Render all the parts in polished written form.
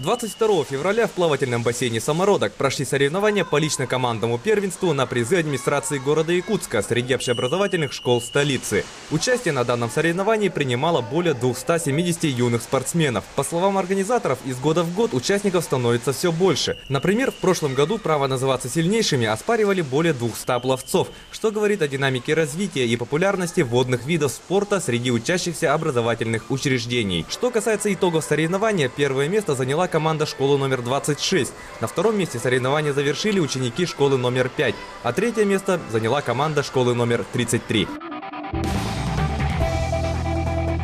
22 февраля в плавательном бассейне «Самородок» прошли соревнования по лично-командному первенству на призы администрации города Якутска среди общеобразовательных школ столицы. Участие на данном соревновании принимало более 270 юных спортсменов. По словам организаторов, из года в год участников становится все больше. Например, в прошлом году право называться сильнейшими оспаривали более 200 пловцов, что говорит о динамике развития и популярности водных видов спорта среди учащихся образовательных учреждений. Что касается итогов соревнования, первое место заняла команда школы номер 26. На втором месте соревнования завершили ученики школы номер 5, а третье место заняла команда школы номер 33.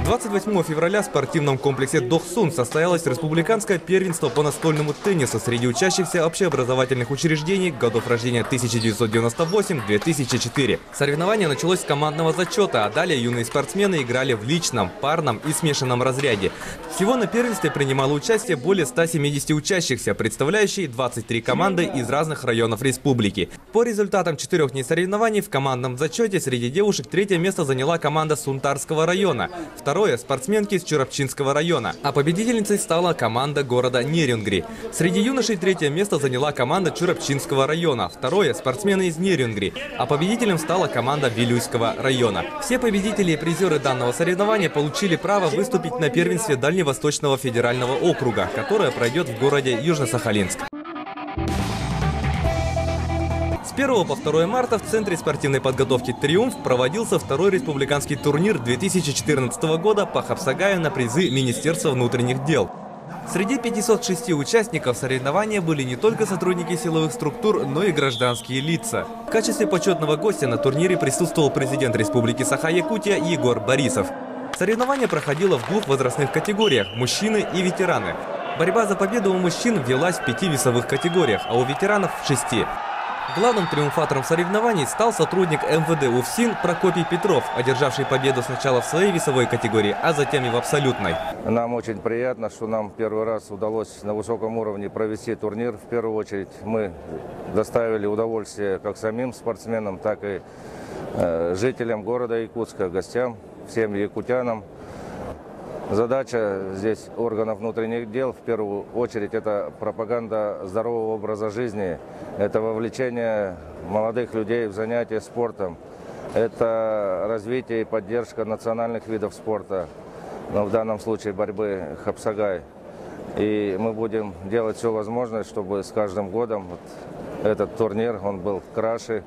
28 февраля в спортивном комплексе Дохсун состоялось республиканское первенство по настольному теннису среди учащихся общеобразовательных учреждений годов рождения 1998-2004. Соревнование началось с командного зачета, а далее юные спортсмены играли в личном, парном и смешанном разряде. Всего на первенстве принимало участие более 170 учащихся, представляющие 23 команды из разных районов республики. По результатам 4 дней соревнований в командном зачете среди девушек третье место заняла команда Сунтарского района. Второе – спортсменки из Чурапчинского района, а победительницей стала команда города Нерюнгри. Среди юношей третье место заняла команда Чурапчинского района, второе – спортсмены из Нерюнгри, а победителем стала команда Вилюйского района. Все победители и призеры данного соревнования получили право выступить на первенстве Дальневосточного федерального округа, которое пройдет в городе Южно-Сахалинск. С 1 по 2 марта в Центре спортивной подготовки «Триумф» проводился второй республиканский турнир 2014 года по Хапсагаю на призы Министерства внутренних дел. Среди 506 участников соревнования были не только сотрудники силовых структур, но и гражданские лица. В качестве почетного гостя на турнире присутствовал президент Республики Саха-Якутия Егор Борисов. Соревнование проходило в двух возрастных категориях – мужчины и ветераны. Борьба за победу у мужчин велась в 5 весовых категориях, а у ветеранов – в 6. Главным триумфатором соревнований стал сотрудник МВД УФСИН Прокопий Петров, одержавший победу сначала в своей весовой категории, а затем и в абсолютной. Нам очень приятно, что нам первый раз удалось на высоком уровне провести турнир. В первую очередь мы доставили удовольствие как самим спортсменам, так и жителям города Якутска, гостям, всем якутянам. Задача здесь органов внутренних дел, в первую очередь, это пропаганда здорового образа жизни, это вовлечение молодых людей в занятия спортом, это развитие и поддержка национальных видов спорта, но в данном случае борьбы Хапсагай. И мы будем делать все возможное, чтобы с каждым годом этот турнир он был краше.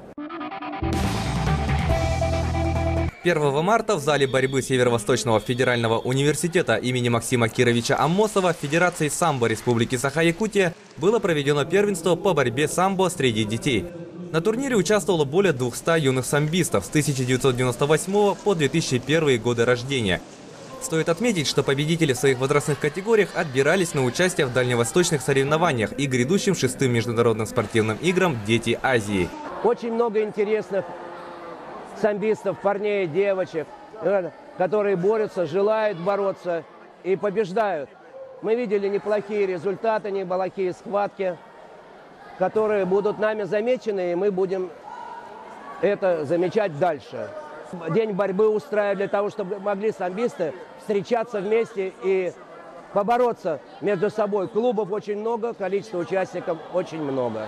1 марта в зале борьбы Северо-Восточного федерального университета имени Максима Кировича Аммосова Федерацией самбо Республики Саха-Якутия было проведено первенство по борьбе самбо среди детей. На турнире участвовало более 200 юных самбистов с 1998 по 2001 годы рождения. Стоит отметить, что победители в своих возрастных категориях отбирались на участие в дальневосточных соревнованиях и грядущим 6-м международным спортивным играм «Дети Азии». Очень много интересных самбистов, парней, девочек, которые борются, желают бороться и побеждают. Мы видели неплохие результаты, неплохие схватки, которые будут нами замечены, и мы будем это замечать дальше. День борьбы устраивали для того, чтобы могли самбисты встречаться вместе и побороться между собой. Клубов очень много, количество участников очень много.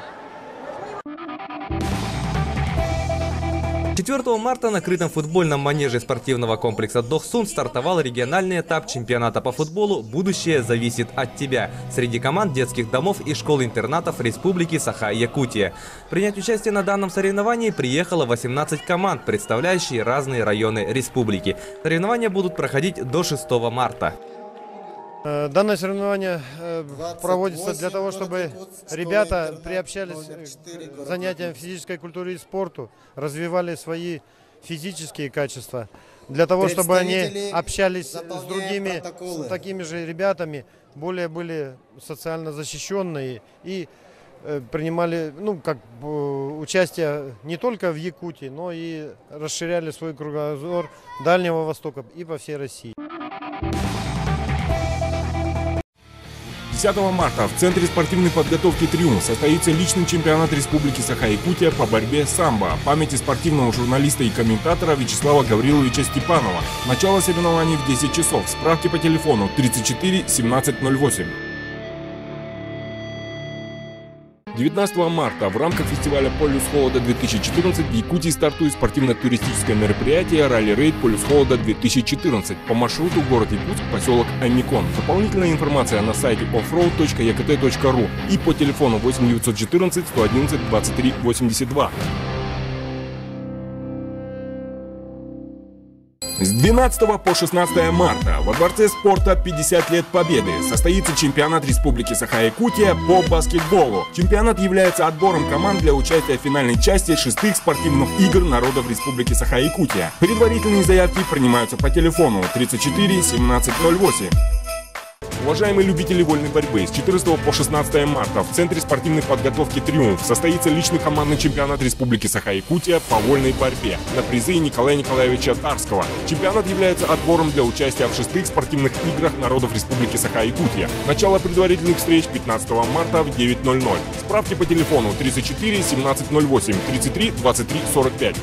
4 марта на крытом футбольном манеже спортивного комплекса Дохсун стартовал региональный этап чемпионата по футболу «Будущее зависит от тебя» среди команд детских домов и школ-интернатов Республики Саха-Якутия. Принять участие на данном соревновании приехало 18 команд, представляющие разные районы республики. Соревнования будут проходить до 6 марта. Данное соревнование проводится для того, чтобы ребята приобщались к занятиям физической культуры и спорту, развивали свои физические качества, для того, чтобы они общались с другими, с такими же ребятами, более были социально защищенные и принимали участие не только в Якутии, но и расширяли свой кругозор Дальнего Востока и по всей России. 10 марта в Центре спортивной подготовки «Триумф» состоится личный чемпионат Республики Саха-Якутия по борьбе самбо памяти спортивного журналиста и комментатора Вячеслава Гавриловича Степанова. Начало соревнований в 10 часов. Справки по телефону 34 17 08. 19 марта в рамках фестиваля «Полюс холода-2014» в Якутии стартует спортивно-туристическое мероприятие «Ралли-рейд Полюс холода-2014» по маршруту город Якутск, поселок Амикон. Дополнительная информация на сайте offroad.ekt.ru и по телефону 8 914 111 23 82. С 12 по 16 марта во Дворце спорта 50 лет Победы состоится чемпионат Республики Саха-Якутия по баскетболу. Чемпионат является отбором команд для участия в финальной части 6-х спортивных игр народов Республики Саха-Якутия. Предварительные заявки принимаются по телефону 34 17 08. Уважаемые любители вольной борьбы, с 14 по 16 марта в Центре спортивной подготовки «Триумф» состоится личный командный чемпионат Республики Саха-Якутия по вольной борьбе на призы Николая Николаевича Тарского. Чемпионат является отбором для участия в 6-х спортивных играх народов Республики Саха-Якутия. Начало предварительных встреч 15 марта в 9:00. Справки по телефону 34 17 08 33 23 45.